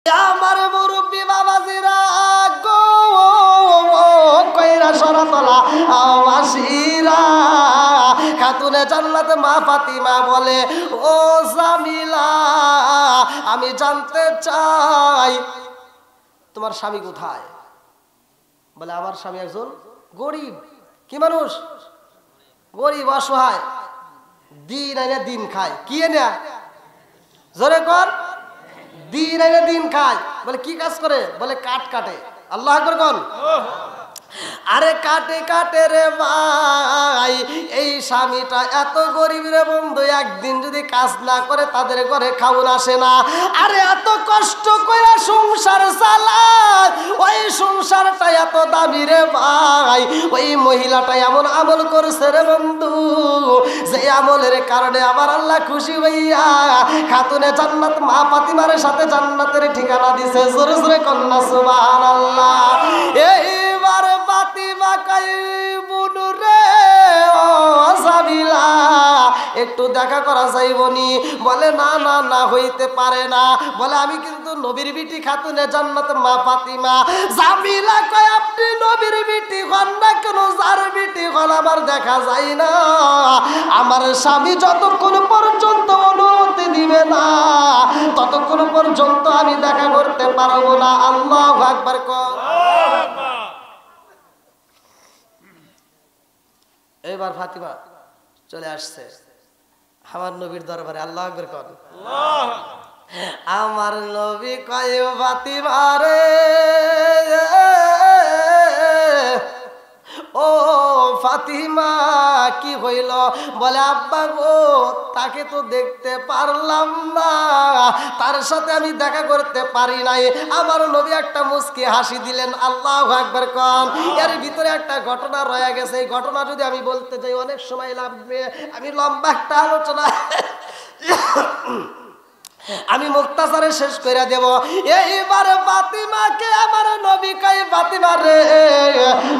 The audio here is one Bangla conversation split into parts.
আমার মুরব্বী বাবাজিরা গো কইরা সরাতলা আওয়াসিরা খাতুনে জান্নাত মা ফাতিমা বলে, ও জামিলা আমি জানতে চাই তোমার স্বামী কোথায়? বলে আমার স্বামী একজন গরিব। কি মানুষ? গরিব, অসহায়, দিন আইনে দিন খায়। কি এনে? জোরে কর। দিন আইনে দিন খায়। বলে কি কাজ করে? বলে কাঠ কাটে। আল্লাহু আকবার কোন। আরে কাটে কাটে রে ভাই, এই স্বামীটা এত গরিব রে বন্ধু, একদিন যদি কাজ না করে তাদের ঘরে খাওন আসে না। আরে এত কষ্ট করে সংসার চালায়, ওই সংসারটা এত দামি রে ভাই। ওই মহিলাটা এমন আমল করছে রে বন্ধু, যে আমলের কারণে আমার আল্লাহ খুশি হইয়া খাতুনে জান্নাত মা ফাতিমার সাথে জান্নাতের ঠিকানা দিছে। জোরে জোরে কন্যা সুবহানাল্লাহ। এইবার ফাতিমা কই বুনু রে ও জামিলা একটু দেখা করা যাইবনি? বলে না না না, হইতে পারে না। বলে আমি কিন্তু নবীর বিটি খাতুনে জান্নাত মা ফাতিমা। জামিলা কয় আপনি নবীর বিটি হন না কেন, যার বিটি হন আমার দেখা যায় না। আমার স্বামী যতক্ষণ পর্যন্ত অনুমতি দিবে না ততক্ষণ পর্যন্ত আমি দেখা করতে পারবো না। আল্লাহু আকবার কর। এবার ফাতিমা চলে আসছে আমার নবীর দরবারে। আল্লাহু আকবার কর। আমার নবী কয় ফাতিমা রে ও ফাতিমা কি হইল? বলে আব্বা গো তাকে তো দেখতে পারলাম না, তার সাথে আমি দেখা করতে পারি নাই। আমার নবী একটা মুস্কি হাসি দিলেন। আল্লাহু আকবার কোন। এর ভিতরে একটা ঘটনা রয়ে গেছে, এই ঘটনা যদি আমি বলতে যাই অনেক সময় লাগবে। আমি লম্বা একটা আলোচনা আমি মুক্তাসারে শেষ করে দেব। এইবার ফাতিমাকে আমার নবী কয় ফাতিমা রে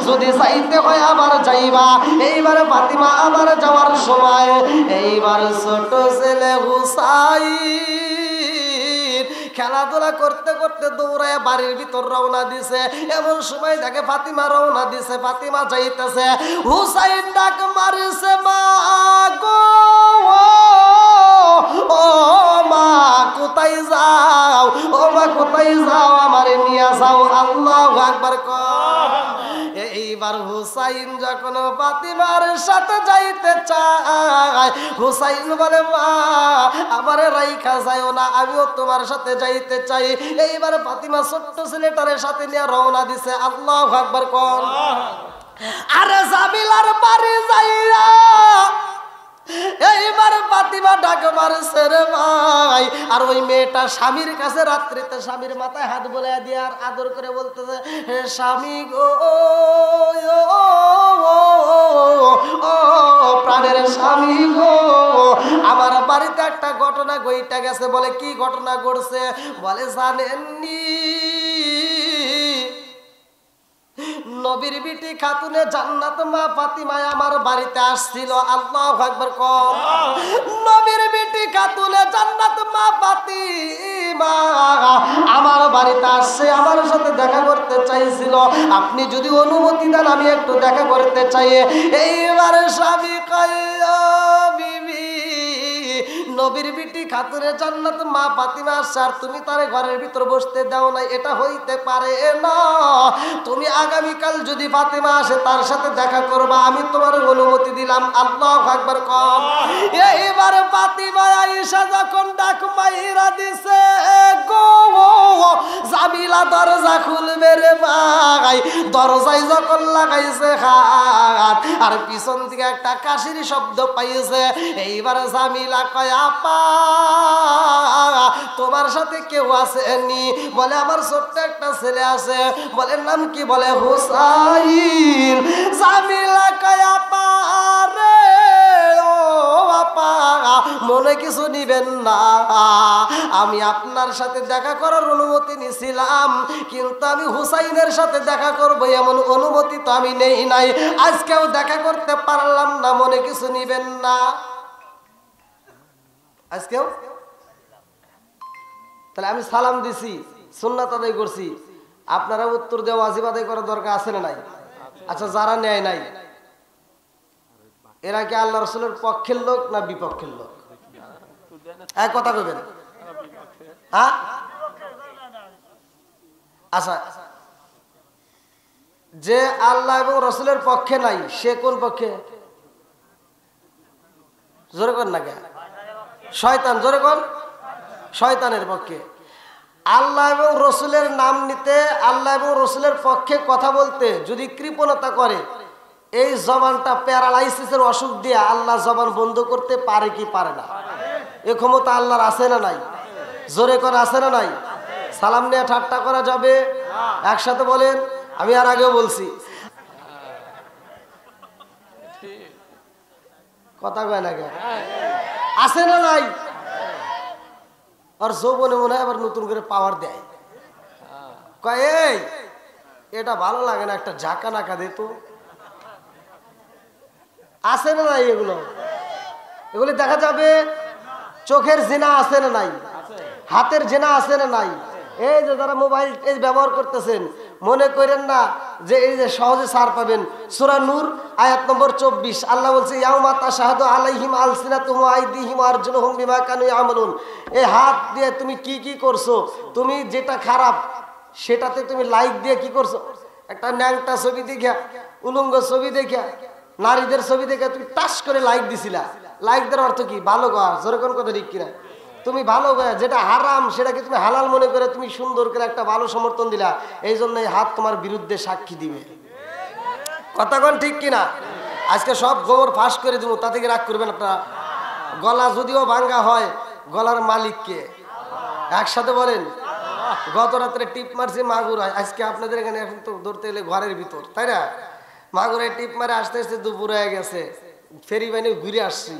যদি যাইতে হয় আবার যাইবা। এইবার ফাতিমা আবার যাওয়ার সময় এইবার ছোট ছেলে হুসাইন খেলাধুলা করতে করতে দৌড়ায় বাড়ির ভিতর রওনা দিছে। এমন সময় দেখে ফাতিমা রওনা দিছে, ফাতিমা যাইতেছে। হুসাইন ডাক মারছে মা গো ও মা কোথায় যাও, ও মা কোথায় যাও, আমারে নিয়ে যাও। আল্লাহু আকবার কর। এইবার হুসাইন যখন ফাতিমার সাথে যাইতে চায়, হুসাইন বলে মা আমারে রাইখা যাও না, আমিও তোমার সাথে যাইতে চাই। এইবার ফাতিমা ছোট্ট ছেলেটারে সাথে নিয়ে রওনা দিছে। আল্লাহু আকবার কর। আরে জামিলার বাড়ি যাইয়া এইবার ফাতিমা ডাক মারছে রে ভাই। আর ওই মেয়েটা স্বামীর কাছে রাত্রিতে স্বামীর মাথায় হাত বুলাইয়া দিয়ে আর আদর করে বলতেছে, হে স্বামী গো ও প্রাণের স্বামী গো, আমার বাড়িতে একটা ঘটনা ঘইটা গেছে। বলে কি ঘটনা ঘটছে? বলে জানেননি নবীর বিটি খাতুনে জান্নাত মা ফাতিমা আমার বাড়িতে আসছিল। আল্লাহু আকবার কর। নবীর বিটি খাতুনে জান্নাত মা ফাতিমা আমার বাড়িতে আসছে, আমার সাথে দেখা করতে চাইছিল। আপনি যদি অনুমতি দেন আমি একটু দেখা করতে চাই। এইবার স্বামী কয় বিবি নবীর বিটি খাতুনে জান্নাত মা ফাতিমা আসছে আর তুমি তারে ঘরের ভিতর বসতে দাও না, এটা হইতে পারে না। তুমি আগামীকাল যদি ফাতিমা আসে তার সাথে দেখা করবা, আমি তোমার অনুমতি দিলাম। আল্লাহু আকবার কর। এইবার ফাতিমা আয়েশা যখন ডাক মাইরা দিছে গো জামিলা দরজা খুলবে রে ভাই, দরজায় যখন লাগাইছে হাত আর পিছন থেকে একটা কাশির শব্দ পাইছে। এইবার জামিলা কয় আপা তোমার সাথে কেউ আসেনি? বলে আমার ছোট্ট একটা ছেলে আছে। বলে নাম কি? বলে হুসাইন। জামিলা কয় আপা রে ও আপা মনে কিছু নিবেন না, আমি আপনার সাথে দেখা করার অনুমতি নিছিলাম, কিন্তু আমি হুসাইনের সাথে দেখা করবো এমন অনুমতি তো আমি নেই নাই। আজকেও দেখা করতে পারলাম না, মনে কিছু নিবেন না। আজকেও তাহলে আমি সালাম দিছি, সুন্নাত আদায় করছি, আপনারা উত্তর দেওয়া ওয়াজিব আদায় করার দরকার আছে না নাই? আচ্ছা, যারা নেয় নাই এরা কি আল্লাহ রসুলের পক্ষের লোক না বিপক্ষের লোক? এক কথা কইবেন। হ্যাঁ, আচ্ছা, যে আল্লাহ এবং রসুলের পক্ষে নাই সে কোন পক্ষে? জোরে কর না কে? শয়তান। জোরে কর, শয়তানের পক্ষে। আল্লাহ এবং রসুলের নাম নিতে, আল্লাহ এবং রসুলের পক্ষে কথা বলতে যদি কৃপণতা করে, এই জবানটা প্যারালাইসিসের অসুখ দিয়ে আল্লাহ জবান বন্ধ করতে পারে কি পারে না? এ ক্ষমতা আল্লাহর আছে না নাই? জোরে করে আছে না নাই? সালাম নিয়ে ঠাট্টা করা যাবে? একসাথে বলেন। আমি আর আগেও বলছি, কথা কয় না কেন? আছে না নাই? আর যৌবনে মনে হয় আবার নতুন করে পাওয়ার দেয়, কয় এই এটা ভালো লাগে না, একটা ঝাঁকা নাকা দে তো। আছে না নাই? এগুলি দেখা যাবে। চোখের জেনা আছে না নাই? হাতের জেনা আছে না নাই? এই যে যারা মোবাইল ব্যবহার করতেছেন, মনে করেন না যে এই যে সহজে ছাড় পাবেন। সূরা নূর আয়াত নম্বর 24 আল্লাহ বলছে, ইয়াউমা তাশহাদু আলাইহিম আলসিনাতুহুম ওয়া আইদিহিম ওয়া আরজুলুহুম বিমা কানু ইয়ামালুন। এই হাত দিয়ে তুমি কি কি করছো, তুমি যেটা খারাপ সেটাতে তুমি লাইক দিয়ে কি করছো? একটা ন্যাংটা ছবি দেখা, উলঙ্গ ছবি দেখা, নারীদের ছবি দেখে তুমি টাস করে লাইক দিছিলা। লাইক দেওয়ার অর্থ কি? ভালো কর। যেরকম কথা ঠিক কিনা? তুমি ভালো করে, যেটা হারাম সেটাকে তুমি হালাল মনে করে তুমি সুন্দর করে একটা ভালো সমর্থন দিলা, এই জন্য এই হাত তোমার বিরুদ্ধে সাক্ষী দিবে। কথা কোন ঠিক কিনা? আজকে সব গোবর ফাঁস করে দিব, তা থেকে রাগ করবেন আপনারা। গলা যদিও ভাঙ্গা হয়, গলার মালিককে একসাথে বলেন। গত রাত্রে টিপ মারছি মাগুরায়, আজকে আপনাদের এখানে এখন তো ধরতে গেলে ঘরের ভিতর, তাই না? মাগুরায় টিপ মারে আসতে আসতে দুপুর হয়ে গেছে, ফেরি বাহিনী ঘুরে আসছি।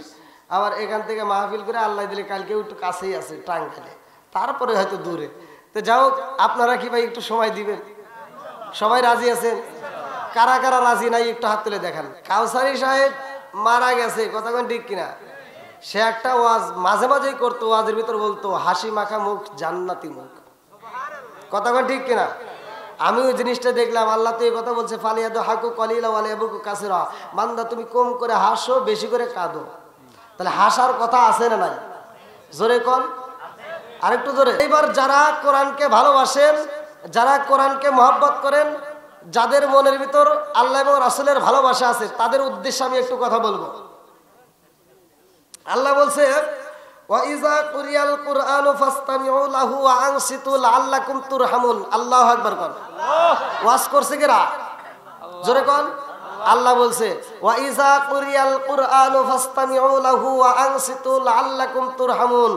আবার এখান থেকে মাহফিল করে আল্লাহ দিলে কালকেও একটু কাছেই আছে টাঙ্গাইলে, তারপরে হয়তো দূরে। তো যাও, আপনারা কি ভাই একটু সময় দিবেন? সবাই রাজি আছেন? কারা কারা রাজি নাই একটু হাত তুলে দেখান। কাউসারি সাহেব মারা গেছে, কথা কোন ঠিক কিনা? সে একটা ওয়াজ মাঝে মাঝেই করতো, ওয়াজের ভিতর বলতো হাসি মাখা মুখ জান্নাতি মুখ। কথা কোন ঠিক কিনা? আমি ওই জিনিসটা দেখলাম। আল্লাহ তো এই কথা বলছে, ফালিয়াদু হাকু কলিলা ওয়া লিয়াবকু কাসিরা। বান্দা তুমি কম করে হাসো, বেশি করে কাঁদো। তাহলে হাসার কথা আছে না নাই? জোরে কোন, আরেকটু জোরে। এবার যারা কোরআনকে ভালোবাসেন, যারা কোরআনকে মহব্বত করেন, যাদের মনের ভিতর আল্লাহ এবং রাসূলের ভালোবাসা আছে, তাদের উদ্দেশ্যে আমি একটু কথা বলবো। আল্লাহ বলছে, ওয়া ইযা কুরিয়াল কুরআনু ফাসতামিউ লাহু ওয়া আনসিতু লাআল্লাকুম তুরহামুন। আল্লাহু আকবার কোন। ওয়াজ করছে কেরা? জোরে কোন। আল্লাহ বলছে, ওয়া ইযা কুরিয়াল কুরআনু ফাসতামিউ লাহু ওয়া আনসিতু লাআল্লাকুম তুরহামুন।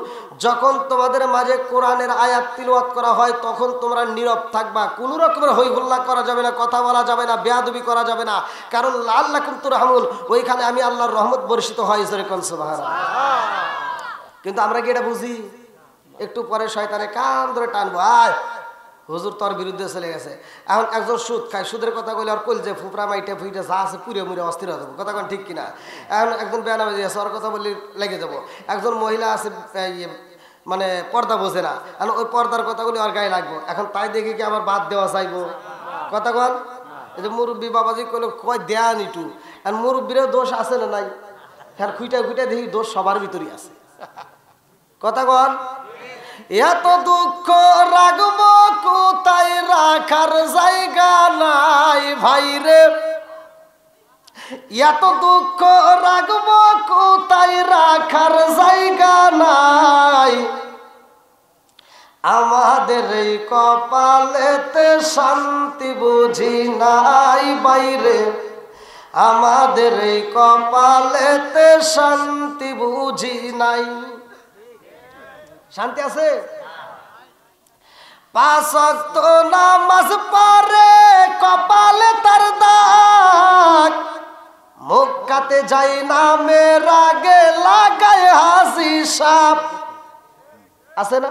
যখন তোমাদের মাঝে কোরআনের আয়াত তিলাওয়াত করা হয়, তখন তোমরা নীরব থাকবা। কোনো রকমের হই হুল্লা করা যাবে না, কথা বলা যাবে না, বেয়াদবি করা যাবে না, কারণ লাআল্লাকুম তুরহামুন, ওইখানে আমি আল্লাহর রহমত বর্ষিত হয়। জোরে কোন সুবহানাল্লাহ। কিন্তু আমরা কি এটা বুঝি? একটু পরে শয়তানে কান ধরে টানবো, আয় হুজুর তোর বিরুদ্ধে চলে গেছে। এখন একজন সুদ খায়, সুদের কথা বলে আর কইল যে ফুপরা মাইটে ফুইটে যা আছে পুরে মুড়ে অস্থির হয়ে যাবো। কথা কোন ঠিক কিনা? এখন একজন বেয়ানাবাজি আছে, ওর কথা বললে লেগে যাবো। একজন মহিলা আছে মানে পর্দা বোঝে না, এখন ওই পর্দার কথা বলে ওর গায়ে লাগবো। এখন তাই দেখে কি আমার বাদ দেওয়া চাইবো? কথা কন। এই যে মুরব্বী বাবাজি কইলে কয় দেয়া নিটু, এখন মুরব্বীরও দোষ আছে না নাই? হ্যাঁ, খুঁটা খুঁটা দেখি দোষ সবার ভিতরেই আছে। কথা কন। এত দুঃখ রাগব কোথায় রাখার জায়গা নাই ভাই রে, এত দুঃখ রাগব কোথায় রাখার জায়গা নাই। আমাদের এই কপালেতে শান্তি বুঝি নাই বাইরে, আমাদের এই কপালেতে শান্তি বুঝি নাই। শান্তি আছে? 5 ওয়াক্ত নামাজ পড়ে কপালে তার দাগ, মক্কাতে যাই নামের আগে লাগায় হাসি সাপ। আছে না?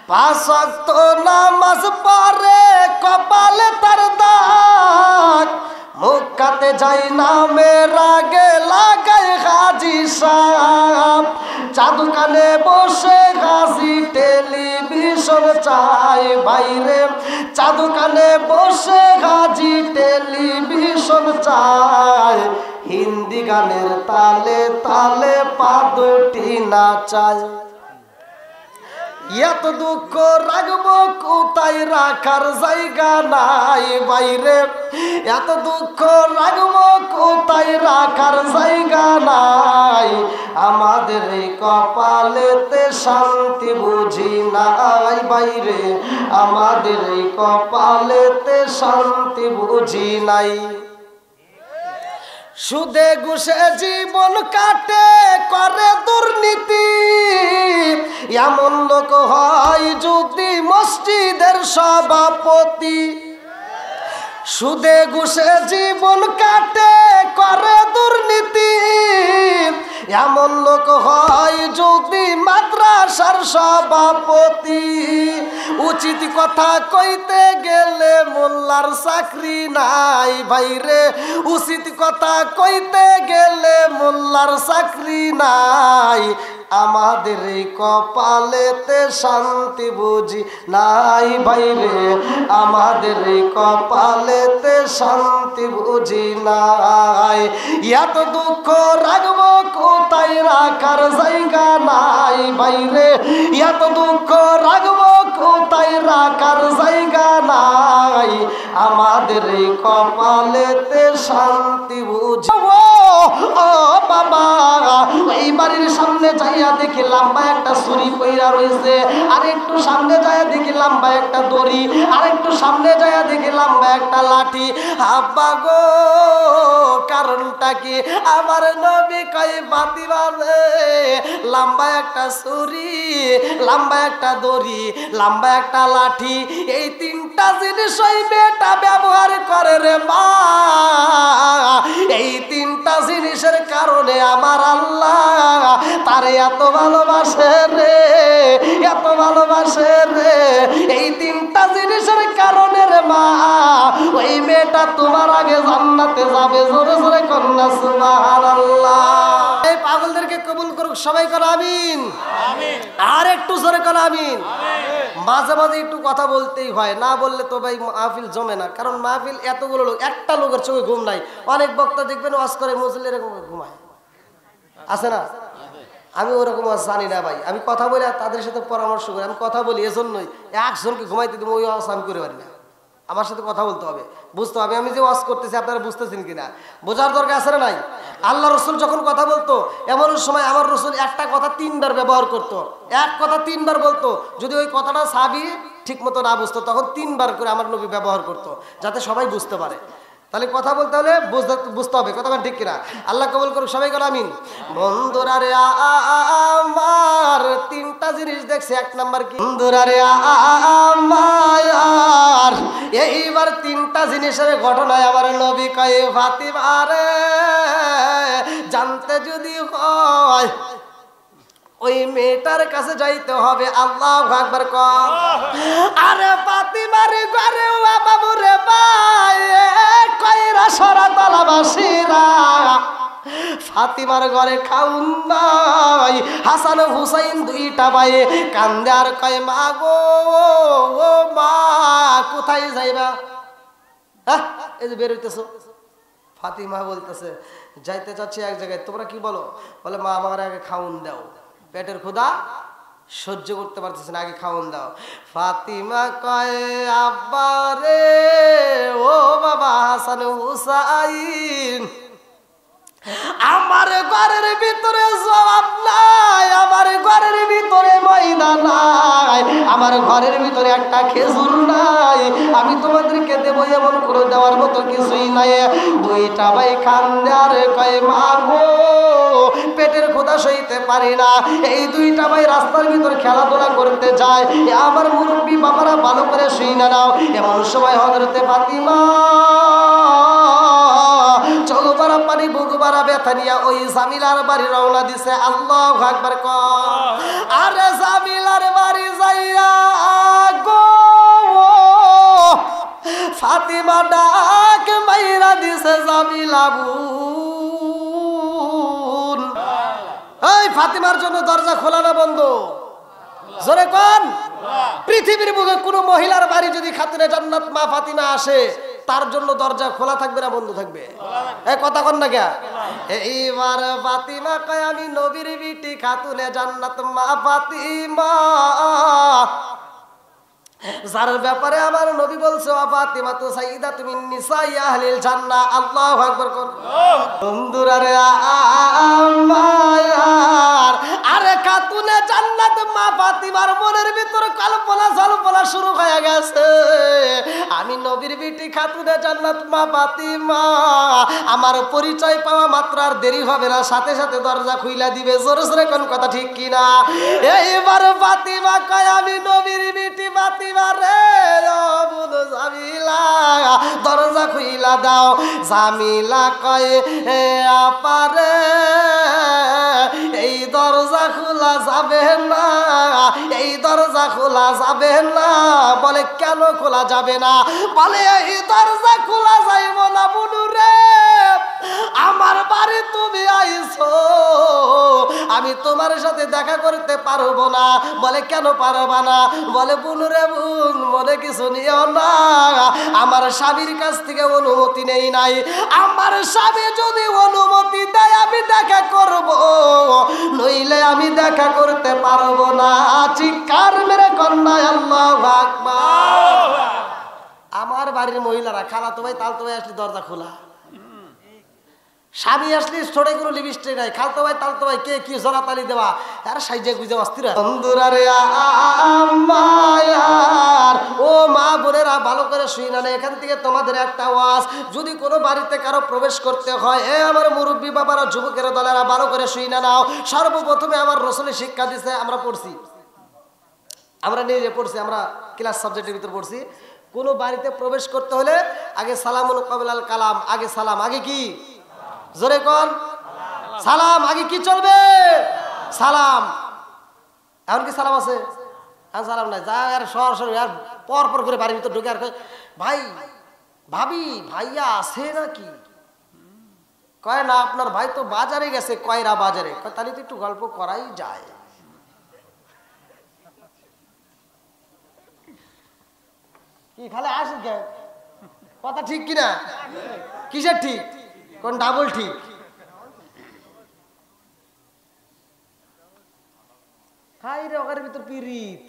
5 ওয়াক্ত নামাজ পড়ে কপালে তার দাগ, মক্কাতে যাই নামের আগে লাগায় হাজি সাপ। চাঁদ কানে বসে হাসি টেলিভিশন চাই বাইরে, চাঁদ কানে বসে গাজি টেলিভিশন চাই, হিন্দি গানের তালে তালে পা দুটি নাচায়। এত দুঃখ রাখবো কোথায়, রাখার জায়গা নাই বাইরে, এত দুঃখ রাখবো কোথায়, রাখার জায়গা নাই, আমাদের এই কপালেতে শান্তি বুঝি নাই বাইরে, আমাদের এই কপালেতে শান্তি বুঝি নাই। সুদে ঘুষে জীবন কাটে করে দুর্নীতি, এমন লোক হয় যদি মসজিদের সভাপতি। সুদে ঘুষে জীবন কাটে করে দুর্নীতি, এমন লোক হয় যদি মাদ্রাসার সভাপতি। উচিত কথা কইতে গেলে মোল্লার চাকরি নাই ভাইরে, উচিত কথা কইতে গেলে মোল্লার চাকরি নাই, আমাদের এই কপালেতে শান্তি বুঝি নাই বাইরে, আমাদের এই কপালেতে শান্তি বুঝি নাই। এত দুঃখ রাখবো কোথায়, রাখার জায়গা নাই বাইরে, এত দুঃখ রাখবো কোথায়, রাখার জায়গা নাই, আমাদের এই কপালেতে শান্তি বুঝি। ও বাবা, এই বাড়ির সামনে যাইয়া দেখি লম্বা একটা ছুরি কইরা রয়েছে, আর একটু সামনে যাইয়া দেখি লম্বা একটা দড়ি, আর একটু সামনে যাইয়া দেখি লম্বা একটা লাঠি। আব্বা গো, কারণটা কি? আমার নবী কই ফাতিমা রে, লম্বা একটা ছুরি, লম্বা একটা দড়ি, লম্বা একটা লাঠি, এই তিনটা জিনিস ওই মেয়েটা ব্যবহার করে রে মা। এই তিনটা জিনিসের কারণে আমার আল্লাহ তারে এত ভালোবাসে রে, এত ভালোবাসে রে। এই তিনটা জিনিসের কারণে রে মা, ওই মেয়েটা তোমার আগে জান্নাতে যাবে। জোরে জোরে কন্যা সুবহানাল্লাহ। এই পাগলদেরকে কবুল করুক সবাই, করো আমিন। আর একটু জোরে করো আমিন। মাঝে মাঝে একটু কথা বলতেই হয়, না বললে তো ভাই মাহফিল জমে না। কারণ মাহফিল এতগুলো লোক, একটা লোকের চোখে ঘুম নাই। অনেক বক্তা দেখবেন ওয়াজ করে মুসল্লি এরকম ঘুমায়, আছে না? আমি ওরকম জানি না ভাই, আমি কথা বলি আর তাদের সাথে পরামর্শ করি। আমি কথা বলি এজন্যই, একজনকে ঘুমাইতে দিব ওই ওয়াজ আমি করে পারি না। আমার সাথে কথা বলতে হবে, বুঝতে হবে আমি যে ওয়াজ করতেছি আপনারা বুঝতেছেন কিনা, বোঝার দরকার আছে না নাই? আল্লাহ রসুল যখন কথা বলতো, এমন সময় আমার রসুল একটা কথা 3 বার ব্যবহার করতো, এক কথা 3 বার বলতো। যদি ওই কথাটা সাহাবী ঠিক মতো না বুঝতো, তখন 3 বার করে আমার নবী ব্যবহার করতো, যাতে সবাই বুঝতে পারে। তাহলে কথা বলতে হলে বুঝতে হবে, কথা ঠিক কিনা? আল্লাহ কবুল করুক সবাই, করে আমিন। বন্ধুরা রে আমার 3টা জিনিস দেখছে। 1 নাম্বার কি? বন্ধুরা রে আমার এইবার 3টা জিনিসের ঘটনায় আমার নবী কয় ফাতিমা রে, জানতে যদি হয় ওই মেয়েটার কাছে যাইতে হবে। আল্লাহু আকবার কর। আরে ফাতিমার ঘরে ও বাবু রে ভাই, কয়রা সরা তলাবাসীরা ফাতিমার ঘরে খাউন নাই। হাসান হুসাইন 2টা ভাই কান্দে আর কয় মা গো, ও মা কোথায় যাইবা? এই যে বের হইতেছো। ফাতিমা বলতেছে যাইতে চাচ্ছি এক জায়গায়, তোমরা কি বলো? বলে মা আমার আগে খাউন দাও, পেটের ক্ষুধা সহ্য করতে পারতেছে না, আগে খাওন দাও। ফাতিমা কয় আব্বা রে, ও বাবা হাসান হুসাইন, আমার ঘরের ভিতরে জবাব নাই, আমার ঘরের ভিতরে ময়দা নাই, আমার ঘরের ভিতরে একটা খেজুর নাই, আমি তোমাদেরকে দেবো এমন করে দেওয়ার মতো কিছুই নাই। 2টা ভাই কান্দে আর কয় মা গো, পেটের ক্ষুধা সইতে পারি না। এই 2টা ভাই রাস্তার ভিতর খেলাধুলা করতে যায়। আমার মুরব্বী বাবারা ভালো করে শুই না নাও। এমন সময় হযরতে ফাতিমা চোখবারা পানি বুকবারা ব্যথা নিয়া ওই জামিলার বাড়ি রওনা দিছে। আল্লাহু আকবার কর। আরে জামিলার বাড়ি যাইয়া গো ফাতিমা ডাক মাইরা দিছে জামিলা বোন। এই ফাতিমার জন্য দরজা খোলা না বন্ধ? জোরে কোন? পৃথিবীর বুকে কোনো মহিলার বাড়ি যদি খাতুনে জান্নাত মা ফাতিমা আসে, তার জন্য দরজা খোলা থাকবে না বন্ধ থাকবে? এই কথা কন না কে? এইবার ফাতিমা কয় আমি নবীর বিটি খাতুনে জান্নাত মা ফাতিমা, যার ব্যাপারে আমার নবী বলছে ওয়া ফাতিমা তু সাইয়্যিদাতু মিন নিসাই আহলিল জান্নাহ। আল্লাহু আকবার কোন? বন্ধুরা রে আমার, আরে খাতুনে জান্নাত মা ফাতিমার মনের ভিতর কল্পনা জল্পনা শুরু হয়ে গেছে। আমি নবীর বিটি খাতুনে জান্নাত মা ফাতিমা, আমার পরিচয় পাওয়া মাত্র আর দেরি হবে না, সাথে সাথে দরজা খুইলা দিবে। জোরে জোরে কোন কথা ঠিক কিনা? এইবার ফাতিমা কয় আমি নবীর বিটি ফাতিমা রে, জামিলা দরজা খুইলা দাও। জামিলা কয় হে আপারে এই দরজা খোলা যাবে না, এই দরজা খোলা যাবে না। বলে কেন খোলা যাবে না? বলে এই দরজা খোলা যাইব না বুনু রে, আমার বাড়ি তুমি আইছো, আমি তোমার সাথে দেখা করতে পারবো না। বলে কেন পারবা না? বলে বুনু রে বোন, মনে কিছু নিও না, আমার স্বামীর কাছ থেকে অনুমতি নেই নাই, আমার স্বামী যদি অনুমতি দেয় আমি দেখা করব, নইলে আমি দেখা করতে পারবো না। চিৎকার মেরে কন্যা আল্লাহু আকবার। আমার বাড়ির মহিলারা খালাতো ভাই তালতো ভাই আসলে দরজা খোলা, স্বামী আসলে ছোট কোনো লিপস্টিক নাই, খালতো ভাই তালতো ভাই কে কি জোড়াতালি দেওয়া আর সাইজে গুজে অস্থির। বন্ধুরা রে আমার, ও মা বোনেরা ভালো করে শুই না, এখান থেকে তোমাদের একটা ওয়াজ, যদি কোনো বাড়িতে কারো প্রবেশ করতে হয়, এ আমার মুরব্বী বাবারা যুবকেরা দলেরা ভালো করে শুই না নাও। সর্বপ্রথমে আমার রসুলের শিক্ষা দিচ্ছে, আমরা পড়ছি, আমরা নিজে পড়ছি, আমরা ক্লাস সাবজেক্টের ভিতর পড়ছি, কোনো বাড়িতে প্রবেশ করতে হলে আগে সালামুল কাবলাল কালাম, আগে সালাম, আগে কি? জোরে কোন? সালাম। আগে কি চলবে? সালাম। এখন কি সালাম আছে? আর সালাম নাই, যা আর সরাসরি আর পর পর করে বাড়ির ভিতর ঢুকে আর ভাই ভাবি ভাইয়া আছে নাকি? কয় না, আপনার ভাই তো বাজারে গেছে, কয়রা বাজারে। তাহলে তো একটু গল্প করাই যায়। কি খালে আসে কে? কথা ঠিক কিনা? কিসের ঠিক? কোন ডাবল ঠিক? হাই রে, ওখানে ভিতর পিরিত,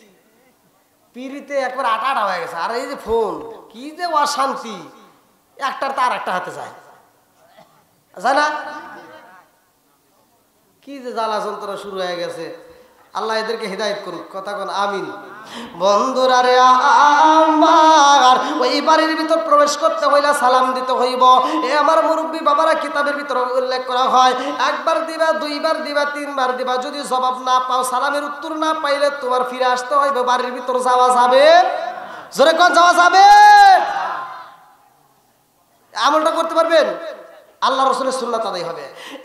পিরিতে একবার আটা আটা হয়ে গেছে। আর এই যে ফোন, কি যে অশান্তি, একটার তার একটা হাতে যায়, জানা কি যে জ্বালা যন্ত্রণা শুরু হয়ে গেছে। আল্লাহ এদেরকে হিদায়াত করুক, কথা কোন আমিন। বন্ধুরা রে আমার, ওই বাড়ির ভিতর প্রবেশ করতে হইলে সালাম দিতে হইব। এ আমার মুরব্বী বাবারা কিতাবের ভিতর উল্লেখ করা হয়, একবার দিবা, দুইবার দিবা, তিনবার দিবা, যদি জবাব না পাও, সালামের উত্তর না পাইলে তোমার ফিরে আসতে হইবে, বাড়ির ভিতর যাওয়া যাবে? জোরে কোন যাওয়া যাবে? আমলটা করতে পারবেন? আল্লাহ রসুলের সুন্নাত আদায় হবে।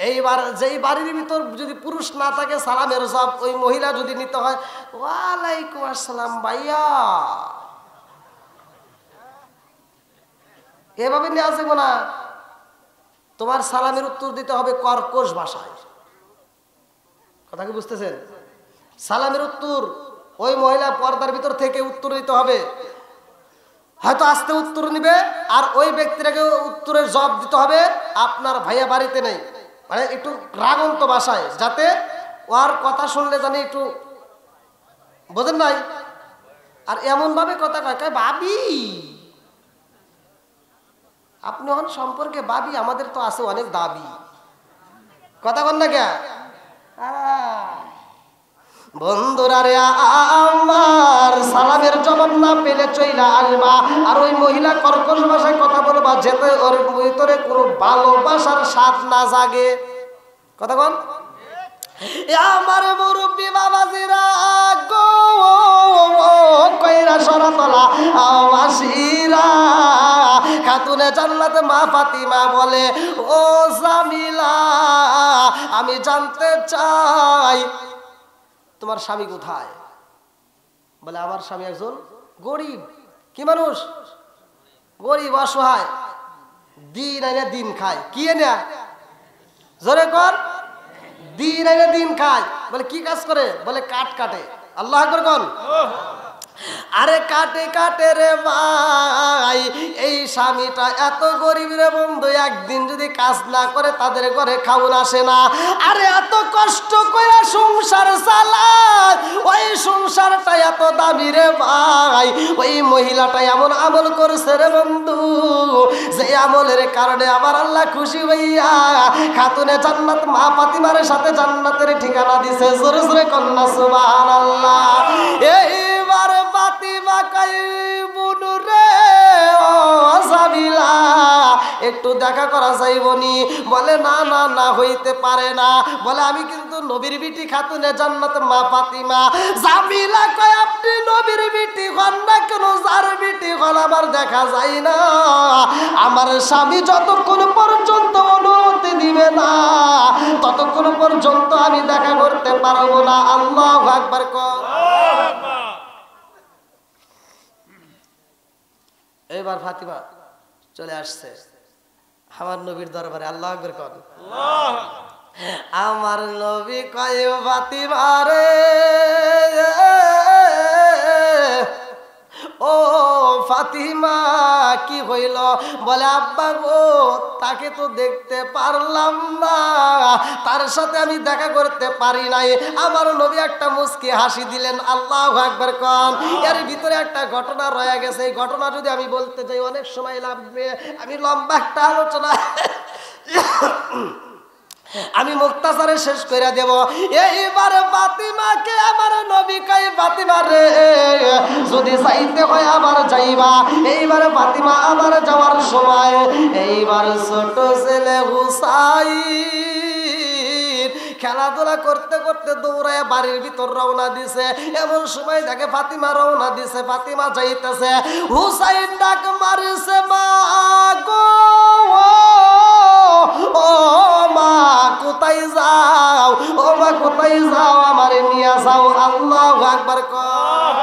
এইবার যেই বাড়ির ভিতর যদি পুরুষ না থাকে, সালামের জবাব ওই মহিলা যদি নিতে হয়, ওয়ালাইকুম আসসালাম ভাইয়া, এভাবে নিয়ে আসব না, তোমার সালামের উত্তর দিতে হবে কর্কশ ভাষায়। কথা কি বুঝতেছেন? সালামের উত্তর ওই মহিলা পর্দার ভিতর থেকে উত্তর দিতে হবে, হয়তো আস্তে উত্তর নিবে, আর ওই ব্যক্তিটাকে উত্তরের জবাব দিতে হবে আপনার ভাইয়া বাড়িতে নেই, মানে একটু রাগন্ত ভাষায়, যাতে ওর কথা শুনলে জানি একটু বোঝেন নাই। আর এমন ভাবে কথা কয়, ভাবি আপনি হন সম্পর্কে ভাবি, আমাদের তো আছে অনেক দাবি। কথা বল না কে? বন্ধুরা রে আমার, সালামের জবাব না পেলে চইলা আসবা, আর ওই মহিলা কর্কশ ভাষায় কথা বলবা, যেতে ওর ভিতরে কোনো ভালোবাসার স্বাদ না জাগে। কথা বল। আমার মুরব্বী বাবাজিরা গো, কইরা সরাতলা আওয়াসিরা, খাতুনে জান্নাত মা ফাতিমা বলে, ও জামিলা আমি জানতে চাই তোমার স্বামী কোথায়? বলে আমার স্বামী একজন গরিব। কি মানুষ? গরিব, অসহায়, দিন আইনে দিন খায়। কি এনে? জোরে কর। দিন আইনে দিন খায়। বলে কি কাজ করে? বলে কাঠ কাটে। আল্লাহু আকবার কোন। আরে কাটে কাটে রে ভাই, এই স্বামীটা এত গরিব রে বন্ধু, একদিন যদি কাজ না করে তাদের ঘরে খাওন আসে না। আরে এত কষ্ট করে সংসার চালায়, ওই সংসারটা এত দামি রে ভাই। ওই মহিলাটা এমন আমল করছে রে বন্ধু, যে আমলের কারণে আমার আল্লাহ খুশি হইয়া খাতুনে জান্নাত মা ফাতিমার সাথে জান্নাতের ঠিকানা দিছে। জোরে জোরে কন্যা সুবহানাল্লাহ। এইবার ফাতিমা কই বুনু রে ও সাবিলা, একটু দেখা করা যাইবনি? বলে না না না, হইতে পারে না। বলে আমি কিন্তু নবীর বিটি খাতুনে জান্নাত মা ফাতিমা। জামিলা কয় আপনি নবীর বিটি হন না কেন, যার বিটি হন আমার দেখা যায় না। আমার স্বামী যতক্ষণ পর্যন্ত অনুমতি দিবে না ততক্ষণ পর্যন্ত আমি দেখা করতে পারবো না। আল্লাহু আকবার কর। এবার ফাতিমা চলে আসছে আমার নবীর দরবারে। আল্লাহু আকবার কর। আমার নবী কয় ফাতিমা রে ও ফাতিমা কি হইল? বলে আব্বা গো, তাকে তো দেখতে পারলাম না, তার সাথে আমি দেখা করতে পারি নাই। আমার নবী একটা মুস্কি হাসি দিলেন। আল্লাহু আকবার কোন। এর ভিতরে একটা ঘটনা রয়ে গেছে, এই ঘটনা যদি আমি বলতে যাই অনেক সময় লাগবে, আমি লম্বা একটা আলোচনা আমি মুক্তাসারে শেষ করে দেব। এইবার ফাতিমাকে আমার নবী কয় ফাতিমা রে যদি যাইতে হয় আবার যাইবা। এইবার ফাতিমা আবার যাওয়ার সময় এইবার ছোট ছেলে হুসাইন খেলাধুলা করতে করতে দৌড়ায় বাড়ির ভিতর রওনা দিছে। এমন সময় দেখে ফাতিমা রওনা দিছে, ফাতিমা যাইতেছে। হুসাইন ডাক মারছে মা গো, ও মা কোথায় যাও, ও মা কোথায় যাও, আমারে নিয়ে যাও। আল্লাহু আকবার কর।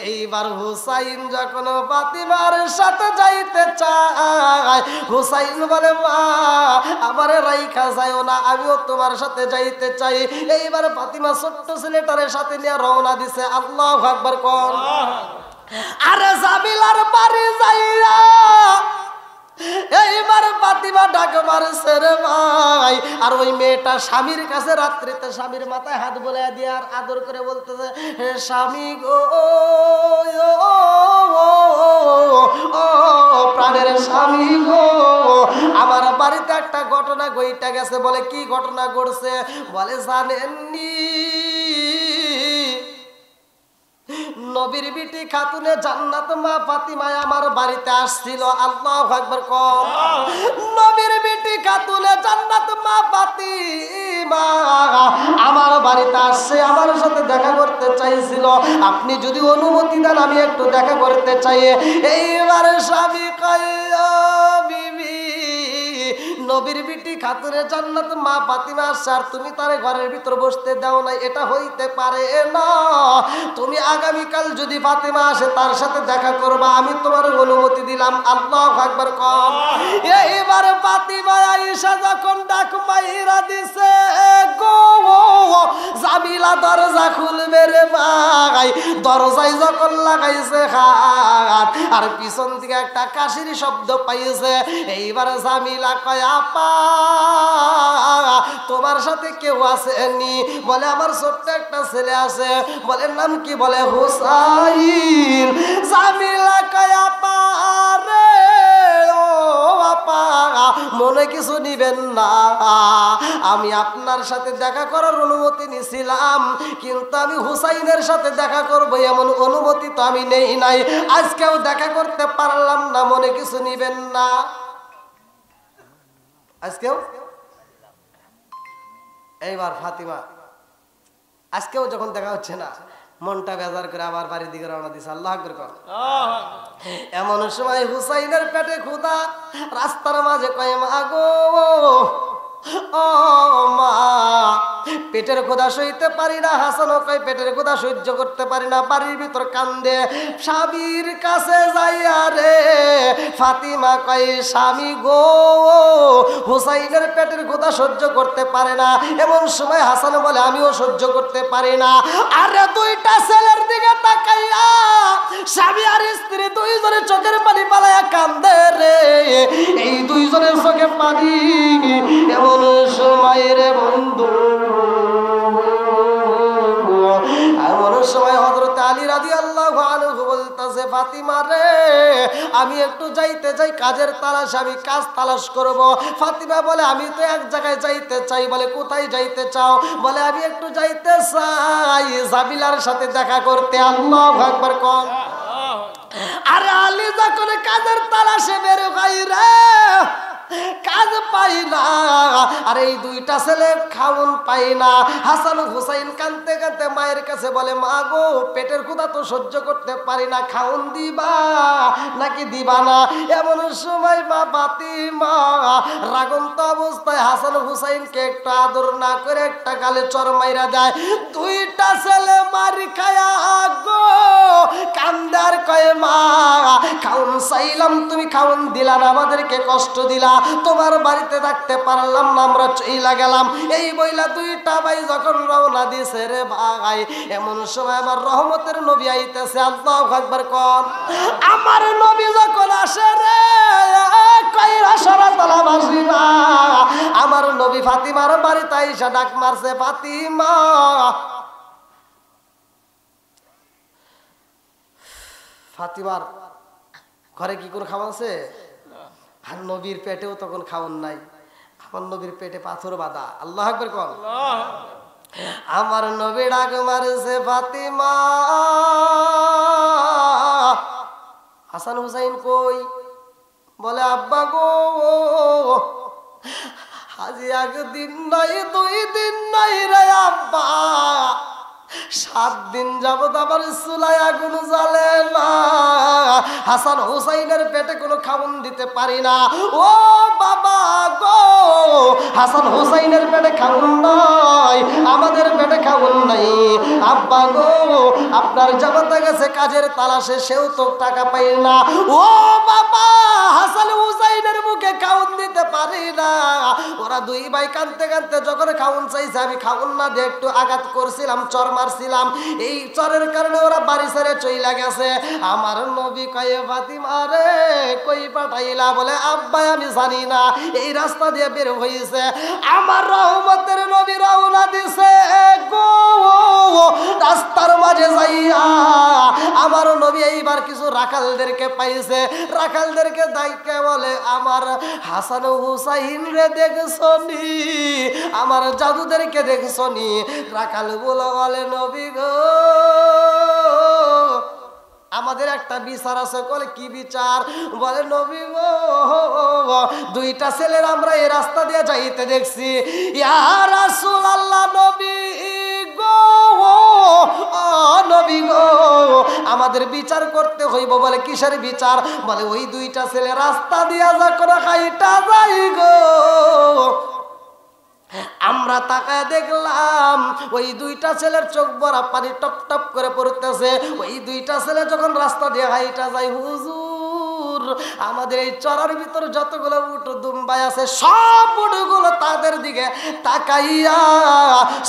এইবার হুসাইন যখন ফাতিমার সাথে যাইতে চায়, হুসাইন বলে মা আমারে রাইখা যাও না, আমিও তোমার সাথে যাইতে চাই। এইবার ফাতিমা ছোট্ট ছেলেটারে সাথে নিয়ে রওনা দিছে। আল্লাহু আকবার কর। আরে জাবিলার বাড়ি যাইয়া এইবার ফাতিমা ডাক মারছে রে ভাই। আর ওই মেয়েটা স্বামীর কাছে রাত্রিতে স্বামীর মাথায় হাত বোলাইয়া দিয়ে আর আদর করে বলতেছে, হে স্বামী গো, ও প্রাণের স্বামী গো, আমার বাড়িতে একটা ঘটনা ঘইটা গেছে। বলে কি ঘটনা ঘটছে? বলে জানেননি নবীর বিটি খাতুনে জান্নাত মা ফাতিমা আমার বাড়িতে আসছিল। আল্লাহু আকবার কর। নবীর বিটি খাতুনে জান্নাত মা ফাতিমা আমার বাড়িতে আসছে, আমার সাথে দেখা করতে চাইছিল। আপনি যদি অনুমতি দেন আমি একটু দেখা করতে চাই। এইবার স্বামী কয় বিবি, নবীর বিটি খাতুনে জান্নাত মা ফাতিমা আসছে আর তুমি তারে ঘরের ভিতর বসতে দাও নাই, এটা হইতে পারে না। তুমি আগামীকাল যদি ফাতিমা আসে তার সাথে দেখা করবা, আমি তোমার অনুমতি দিলাম। আল্লাহু আকবার কর। এইবার ফাতিমা আয়েশা যখন ডাক মাইরা দিছে গো, জামিলা দরজা খুলবে রে ভাই। দরজায় যখন লাগাইছে হাত আর পিছন থেকে একটা কাশির শব্দ পাইছে। এইবার জামিলা কয় আপা তোমার সাথে কেউ আসেনি? বলে আমার ছোট্ট একটা ছেলে আছে। বলে নাম কি? বলে হুসাইন। জামিলা কয় আপা রে ও আপা মনে কিছু নিবেন না, আমি আপনার সাথে দেখা করার অনুমতি নিছিলাম, কিন্তু আমি হুসাইনের সাথে দেখা করবো এমন অনুমতি তো আমি নেই নাই। আজকেও দেখা করতে পারলাম না, মনে কিছু নিবেন না। আজকেও এইবার ফাতিমা আজকেও যখন দেখা হচ্ছে না, মনটা বেজার করে আবার বাড়ির দিকে রওনা দিছে। আল্লাহু আকবার কর। এমন সময় হুসাইনের পেটে ক্ষুধা, রাস্তার মাঝে কয় মা গো, ও মা পেটের ক্ষুধা সইতে পারি না। হাসানও কয় পেটের ক্ষুধা সহ্য করতে পারি না, বাড়ির ভিতর কান্দে। স্বামীর কাছে যাইয়া রে ফাতিমা কয় স্বামী গো, হুসাইনের পেটের ক্ষুধা সহ্য করতে পারে না। এমন সময় হাসান বলে আমিও সহ্য করতে পারি না। আরে দুইটা ছেলের দিকে তাকাইয়া স্বামী আর স্ত্রী দুইজনের চোখের পানি পালাইয়া কান্দে রে। এই দুইজনের চোখে পানি এমন সময় রে বন্ধু, এমন সময় হযরত আলী রাদিয়াল্লাহু আনহু বলতেছে ফাতিমা রে আমি একটু যাইতে চাই, কাজের তালাশ, আমি কাজ তালাশ করব। ফাতিমা বলে আমি তো এক জায়গায় যাইতে চাই। বলে কোথায় যাইতে চাও? বলে আমি একটু যাইতে চাই জামিলার সাথে দেখা করতে। আল্লাহু আকবার কোন। আরে আলী যখন কাজের তালাশে বের হয় রে, কাজ পাই না, আর এই দুইটা ছেলে খাওন পাই না। হাসান হুসাইন কাঁদতে কাঁদতে মায়ের কাছে বলে মা গো, পেটের ক্ষুধা তো সহ্য করতে পারি না, খাওন দিবা নাকি দিবা না? এমন সময় মা ফাতিমা রাগন্ত অবস্থায় হাসান হুসাইনকে একটু আদর না করে একটা গালে চর মাইরা দেয়। দুইটা ছেলে মারি খায়া গো কান্দার কয় মা খাওন চাইলাম, তুমি খাওন দিলা না, আমাদেরকে কষ্ট দিলা, তোমার বাড়িতে থাকতে পারলাম না, আমরা চইলা গেলাম। এই বইলা দুইটা ভাই যখন রওনা দিছে রে ভাই, এমন সময় আমার রহমতের নবী আইতেছে। আল্লাহু আকবার কোন। আমার নবী যখন আসে রে কইরা সরাতলা বাসিনা, আমার নবী ফাতিমার বাড়িতে আইসা ডাক মারছে ফাতিমা। ফাতিমার ঘরে কি করে খাওয়া আছে? আর নবীর পেটেও তখন খাওয়ান নাই। আমার নবীর পেটে পাথর বাঁধা। আল্লাহু আকবার কোন। আমার নবী ডাক মারছে ফাতিমা, হাসান হুসাইন কই? বলে আব্বা গো আজ একদিন নাই, 2 দিন নাই রে আব্বা, 7 দিন যাবত আমার চুলায় আগুন জ্বলে না, হাসান হুসাইনের পেটে কোনো খাওন দিতে পারি না। ও বাবা গো, হাসান হুসাইনের পেটে খাওন নাই, আমাদের পেটে খাওন নাই। আব্বা গো আপনার জামাতা গেছে কাজের তালাশে, সেও তো টাকা পাই না। ও বাবা হাসান হুসাইনের মুখে খাওন দিতে পারি না। ওরা দুই ভাই কাঁদতে কাঁদতে যখন খাওন চাইছে, আমি খাওন না দিয়ে একটু আঘাত করছিলাম, চর মারছিলাম, এই চরের কারণে ওরা বাড়ি ছেড়ে চইলা গেছে। আমার নবী কয়ে ফাতিমা রে কই পাঠাইলা? বলে আব্বা আমি জানি না, এই রাস্তা দিয়ে বের হইছে। আমার রহমতের নবী রওনা দিছে গো, রাস্তার মাঝে যাইয়া আমার নবী এইবার কিছু রাখালদেরকে পাইছে। রাখালদেরকে দাইকে বলে আমার হাসান হুসাইন রে দেখছনি, আমার জাদুদেরকে দেখছনি? রাখাল বলে নবী গো আমাদের একটা বিচার আছে। বলে কি বিচার? বলে নবী গো দুইটা ছেলের আমরা এই রাস্তা দিয়ে যাইতে দেখছি। ইয়া রাসূলুল্লাহ, নবী গো নবী গো আমাদের বিচার করতে হইব। বলে কিসের বিচার? বলে ওই দুইটা ছেলে রাস্তা দিয়া যখন খাইটা যাই গো, আমরা তাকায় দেখলাম ওই দুইটা ছেলের চোখ ভরা পানি টপ টপ করে পড়তেছে। ওই দুইটা ছেলে যখন রাস্তা দিয়ে হাইটা যায়, হুজুর আমাদের এই চরার ভিতরে যতগুলো উট দুম্বাই আছে সব উটগুলো তাদের দিকে তাকাইয়া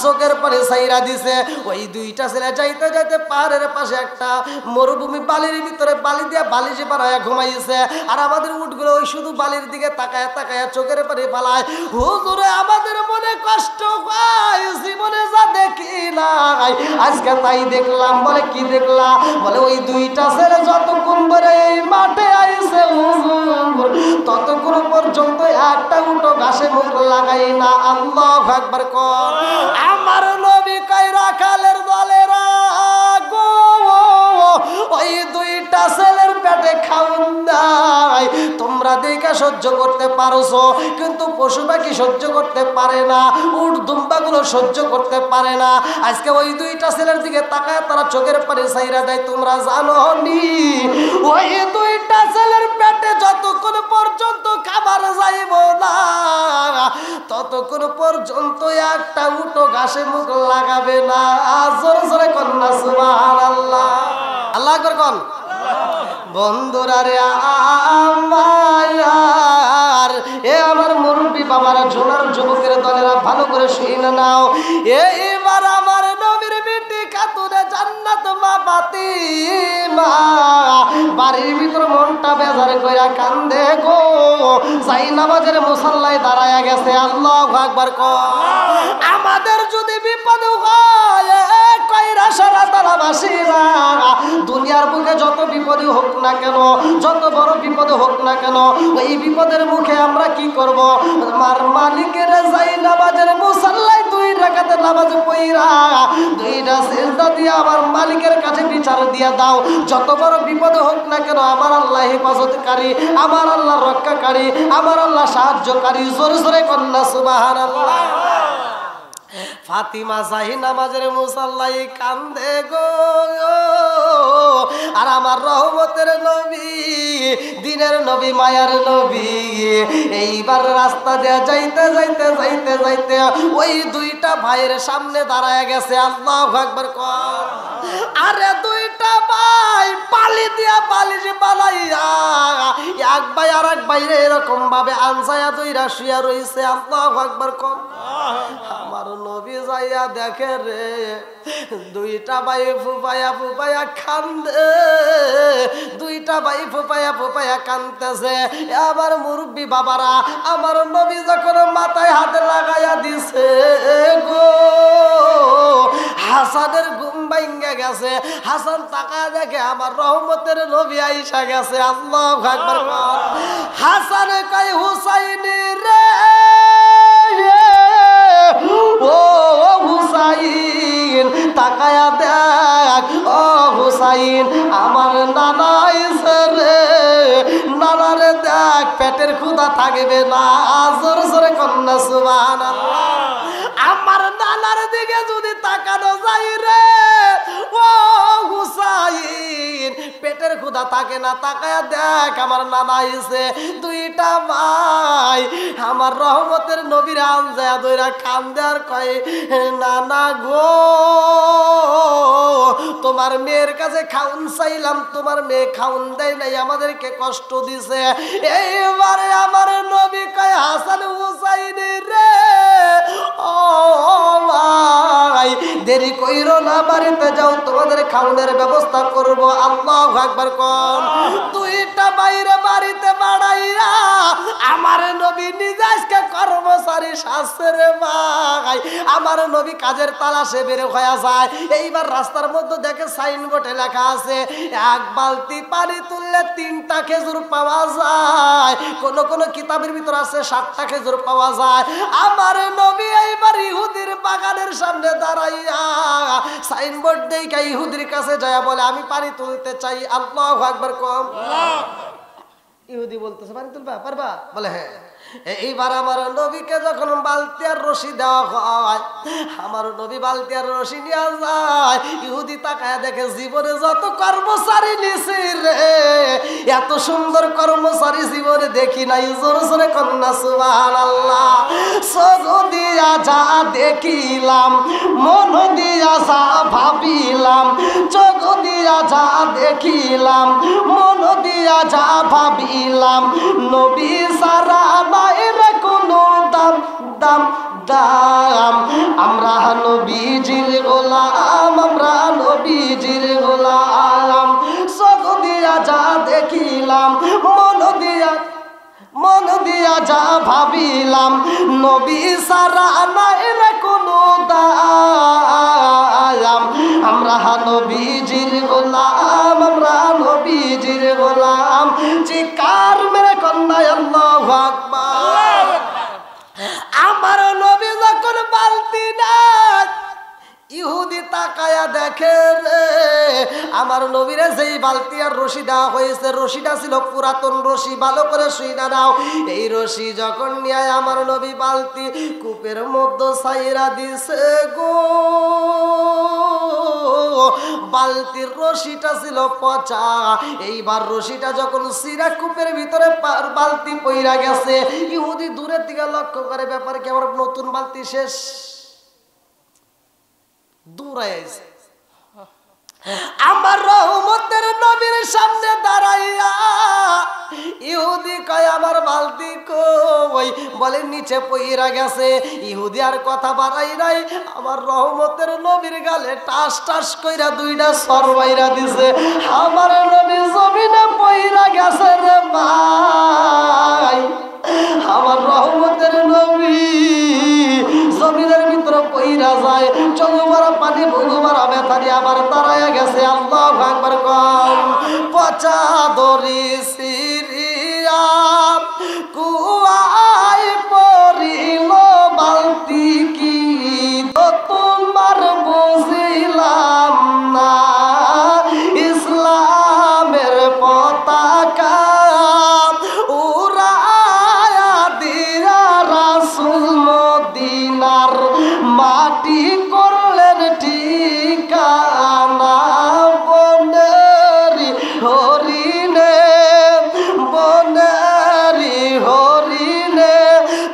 চোখের পানি ছাইরা দিছে। ওই দুইটা ছেলে যাইতে যাইতে পাহাড়ের পাশে একটা মরুভূমি বালির ভিতরে বালি দিয়ে বালিশে বানায়া ঘুমাইছে। আর আমাদের উটগুলো ওই শুধু বালির দিকে তাকায় তাকায় চোখের পানি ফালায়। হুজুরে আমাদের মনে কষ্ট পায়, জীবনে যা দেখি নাই আজকে তাই দেখলাম। বলে কি দেখলাম? বলে ওই দুইটা ছেলে যতক্ষণ ধরে এই মাঠে আইছে হুজুর, ততক্ষণ পর্যন্ত একটা উটো ঘাসে মুখ লাগাই না। আল্লাহু আকবার কর। আমার নবী কয় রাখালের দলেরা গো, ওই দুইটা ছেলের পেটে খাওন নাই, তোমরা দেখে সহ্য করতে পারছো, কিন্তু পশু পাখি সহ্য করতে পারে না, উট দুম্বাগুলো সহ্য করতে পারে না। আজকে ওই দুইটা ছেলের দিকে তাকায় তারা চোখের পানি ছাইরা দেয়। তোমরা জানো নি ওই দুইটা ছেলের পেটে যতক্ষণ পর্যন্ত খাবার যাইব না, ততক্ষণ পর্যন্ত একটা উটো ঘাসে মুখ লাগাবে না। জোরে জোরে কন্যা সুবহানাল্লাহ। আল্লাহু আকবার কোন। বন্ধুরা রে আমার, এ আমার মুরব্বী বাবারা, জোনার যুবকের দলেরা ভালো করে শুনে নাও। এইবার আমার নবীর বেটি খাতুনে জান্নাত মা ফাতিমা বাড়ির ভিতর মনটা বেজার কইরা কান্দে গো। যাই নামাজের মুসাল্লায় দাঁড়ায়া গেছে। আল্লাহু আকবার কও। আমাদের যদি বিপদ হয় কইরা সারা তারাবাসীরা, দুনিয়ার বুকে যত বিপদই হোক না কেন, যত বড় বিপদ হোক না কেন, এই বিপদের মুখে আমরা কি করব? আমার মালিকের যাই নামাজের মুসাল্লায় 2 রাকাতে নামাজ পড়া 2টা সিজদা দিয়ে আমার মালিকের কাছে বিচার দিয়া দাও। যত বড় বিপদ হোক না কেন, আমার আল্লাহ হেফাজতকারী, আমার আল্লাহ রক্ষাকারী, আমার আল্লাহ সাহায্যকারী। জোরে জোরে কন্যা সুবহানাল্লাহ। ফাতিমা সাহি নামাজের মুসাল্লায় কান্দে গো। আর আমার রহমতের নবী, দিনের নবী, মায়ার নবী এইবার রাস্তা দিয়ে যাইতে যাইতে যাইতে যাইতে ওই 2টা ভাইয়ের সামনে দাঁড়ায় গেছে। আল্লাহু আকবার কর। আরে 2টা ভাই পালি দিয়া পালিশ বানাইয়া এক ভাই আর এক ভাইরে এরকম ভাবে আনসায়া 2রা শুয়া রইছে। আল্লাহু আকবার কর। আমার নবী যাইয়া দেখে রে 2টা ভাই ফুপায়া ফুপায়া কান্দে, 2টা ভাই ফুপায়া ফুপায়া কান্দতেছে। আবার মুরব্বী বাবারা, আমার নবী যখন মাথায় হাত লাগাইয়া দিছে গো, হাসানের ঘুম ভাঙ্গা গেছে। হাসান তাকা দেখে আমার রহমতের নবী আইসা গেছে। আল্লাহু আকবার। হাসান কয় হুসাইনি রে, ও হুসাইন তাকায়া দেখ, ও হুসাইন আমার নানা আইছে রে, নানারে দেখ পেটের ক্ষুধা থাকবে না। জোরে জোরে কন্যা সুবহানাল্লাহ। আমার নানার দিকে যদি তাকানো যায় রে, ও হুসাইন পেটের ক্ষুধা থাকে না। তাকায়া দেখ আমার নানা আইছে। 2টা ভাই আমার রহমতের নবীর আনজায়া দইরা কান্দে আর কয়, নানা গো তোমার মেয়ের কাছে খাউন চাইলাম, তোমার মেয়ে খাউন দেয় নাই, আমাদেরকে কষ্ট দিছে। এইবারে আমার নবী কয়, হাসান হুসাইন রে, ও ভাই দেরি কইরো না, বাড়িতে যাও, তোমাদের খাউনের ব্যবস্থা করব। আল্লাহু আকবার কোন। 2টা বাইরে বাড়িতে বাড়াইয়া আমার নবী নিজে আজকে কর্মচারী শাস্ত্রে ভাই, আমার নবী কাজের তালাশে বের হয়ে যায়। এইবার রাস্তার মধ্যে দেখে সাইনবোর্ডে লেখা আছে 1 বালতি পানি তুললে 3টা খেজুর পাওয়া যায়। কোন কোন কিতাবের ভিতর আছে 7টা খেজুর পাওয়া যায়। আমার নবী এইবার ইহুদির বাগানের সামনে দাঁড়াইয়া সাইনবোর্ড দেখে ইহুদির কাছে যায় বলে, আমি পানি তুলতে চাই। আল্লাহু আকবার কম। ইহুদি বলতেছে, পানি তুলবা পারবা? বলে হ্যাঁ। এইবার আমার নবীকে যখন বালতি আর রশি দেওয়া হয়, আমার নবী বালতি আর রশি নিয়ে যায়। ইহুদি তাকায় দেখে জীবনে যত কর্মচারী নিছে রে, এত সুন্দর কর্মচারী জীবনে দেখি নাই। জোরে জোরে কন্যা সুবহানাল্লাহ। চোখ দিয়া যা দেখিলাম, মন দিয়া যা ভাবিলাম, চোখ দিয়া যা দেখিলাম, মন দিয়া যা ভাবিলাম, নবী সারা নাই রে কোনো দাম দাম দাম। আমরা নবীজির গোলাম, আমরা নবীজির গোলাম। চোখ দিয়া যা দেখিলাম, মন দিয়া যা ভাবিলাম, নবী সারা নাই রে কোনো দাম। আমরা নবীজির গোলাম, আমরা নবীজির গোলাম। চিৎকার মেরে কন্যা আল্লাহু আকবার। আমার নবী যখন বালতি না, ইহুদি তাকায়া দেখে রে, আমার নবীরে যেই বালতি আর রশি দেওয়া হয়েছে, রশিটা ছিল পুরাতন রশি। ভালো করে শুইনা নাও। এই রশি যখন নিয়ে আমার নবী বালতি কূপের মধ্যে ছাইরা দিছে গো, বালতির রশিটা ছিল পচা। এইবার রশিটা যখন সিরা কূপের ভিতরে বালতি পইরা গেছে, ইহুদি দূরের দিকে লক্ষ্য করে, ব্যাপার কি আমার নতুন বালতি শেষ, দৌড়ায় আইছে। আমার রহমতের নবীর সামনে দাঁড়াইয়া ইহুদি কয় আমার বালতি কই, বলে নিচে পইরা গেছে। ইহুদি আর কথা বাড়াই নাই, আমার রহমতের নবীর গালে টাস টাস কইরা দুইটা সরবাইরা দিছে। আমার নবী জমিনে পইরা গেছে রে ভাই। আমার রহমতের নবী জমিনের ভিতরে পইরা যায়, চলুমারা পানি ভুগুমারা ব্যথা দিয়ে আবার দাঁড়ায় গেছে। আল্লাহু আকবার কম। পচা দরি সিরিয়া কুয়ায় পড়িল বালতি কি তো তোমার বুঝিলাম না, ইসলামের পতাকা উড়ায়া দিয়া রাসূল মদিনার মাটি করলেন ঠিকানা। বনেরি হরিণে বনেরি হরিণে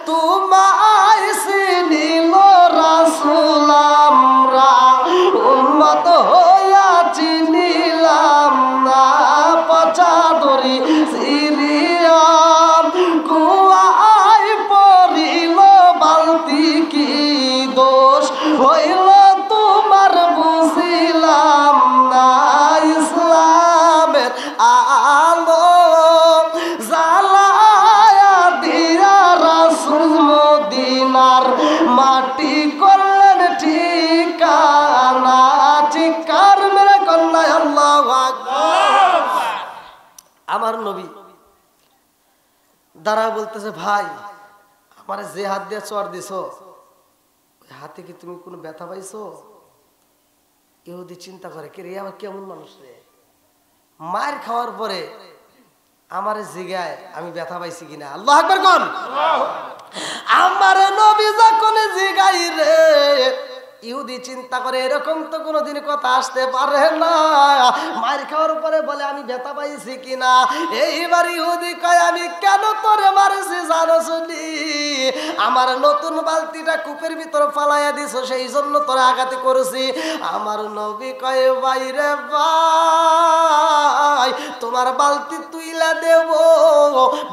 তোমায় চিনিল রাসূল, আমরা উম্মত হইয়া চিনিলাম না। পচা দরি সিরিয়া কুয়ায় পড়িল বালতি কি দোষ হইল তোমার বুঝিলাম না, ইসলামের আলো জ্বালায়া দিয়া রাসূল মদিনার মাটি করলেন ঠিকানা। চিৎকার মেরে কন্যায় আল্লাহু আকবার। আমার নবী দাঁড়া বলতেছে, ভাই আমার যে হাত দিয়ে চর দিছো ওই হাতে কি তুমি কোনো ব্যথা পাইছো? ইহুদি চিন্তা করে, কে রে আমার কেমন মানুষ রে, মায়ের খাওয়ার পরে আমার জিগায় আমি ব্যথা পাইছি কিনা। আল্লাহু আকবার কোন। আমার নবী যখন জিগাই রে, ইহুদি চিন্তা করে এরকম তো কোনোদিন কথা আসতে পারে না, মায়ের খাওয়ার পরে বলে আমি ব্যথা পাইছি কিনা। এইবার ইহুদি কয় আমি কেন তোরে মারছি জানো শুনি, আমার নতুন বালতিটা কূপের ভিতর ফালাইয়া দিছো সেই জন্য তোরে আঘাত করেছি। আমার নবী কয় বাইরে ভাই তোমার বালতি তুইলা দেব,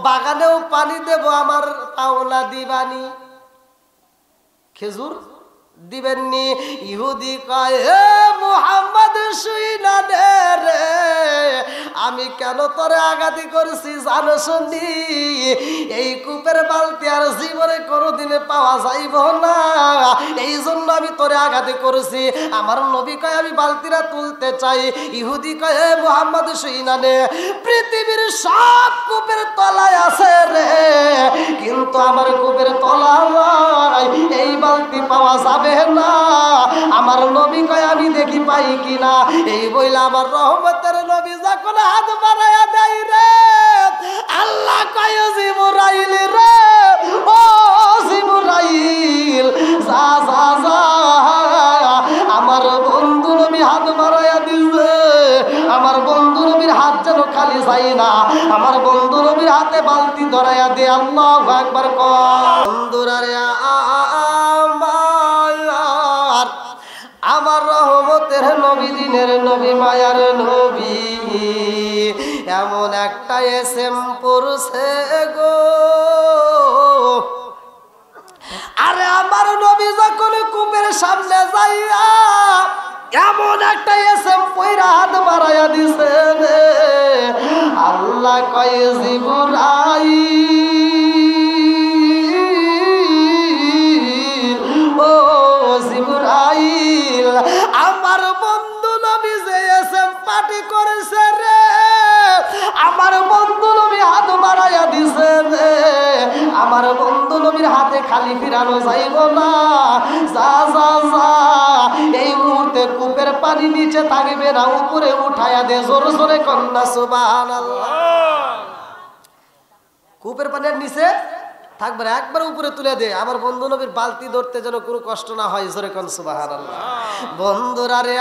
বাগানেও পানি দেব, আমার পাওনা দিবানি, খেজুর দিবেননি। ইহুদি কয় হে মুহাম্মদ শুইনা দে রে, আমি কেন তোরে আঘাতি করছি জানো শুনি, এই কূপের বালতি আর জীবনে কোনোদিনে পাওয়া যাইব না, এই জন্য আমি তোরে আঘাতি করেছি। আমার নবী কয় আমি বালতিরা তুলতে চাই। ইহুদি কয় হে মুহাম্মদ শুইনা নে, পৃথিবীর সব কূপের তলায় আছে রে, কিন্তু আমার কূপের তলায় এই বালতি পাওয়া যাবে না। আমার নবী কয় আমি দেখি পাই কিনা। এই বইলা আমার রহমতের নবী যখন হাত বাড়াইয়া দেয় রে, আল্লাহ কয় জিবরাইল রে, ও জিবরাইল যা যা যা, আমার বন্ধু নবী হাত বাড়াইয়া দিছে, আমার বন্ধু নবীর হাত যেন খালি যায় না, আমার বন্ধু নবীর হাতে বালতি ধরাইয়া দে। আল্লাহু আকবার কর। বন্ধুরা রে আমার রহমতের নবী, দিনের নবী, মায়ার নবী এমন একটা এসএম পড়ছে গো। আরে আমার নবী যখন কূপের সামনে যাইয়া এমন একটা এসএম পয়রা হাত বাড়াইয়া দিছে রে, আল্লাহ কয় জিবরাইল, ও জিবরাইল আমার বন্ধু নবী যে এসএম পার্টি করেছে রে, আমার বন্ধু নবী হাত বাড়াইয়া দিছে রে, আমার বন্ধু নবীর হাতে খালি ফিরানো যাইব না, যা যা যা এই মুহূর্তে কূপের পানি নিচে থাকবে না, উপরে উঠাইয়া দে। জোরে জোরে কন্যা সুবহানাল্লাহ। কূপের পানির নিচে থাকবে না, একবার উপরে তুলে দে, আমার বন্ধু নবীর বালতি ধরতে যেন কোনো কষ্ট না হয়। জোরে কোন সুবহানাল্লাহ। বন্ধুরা রে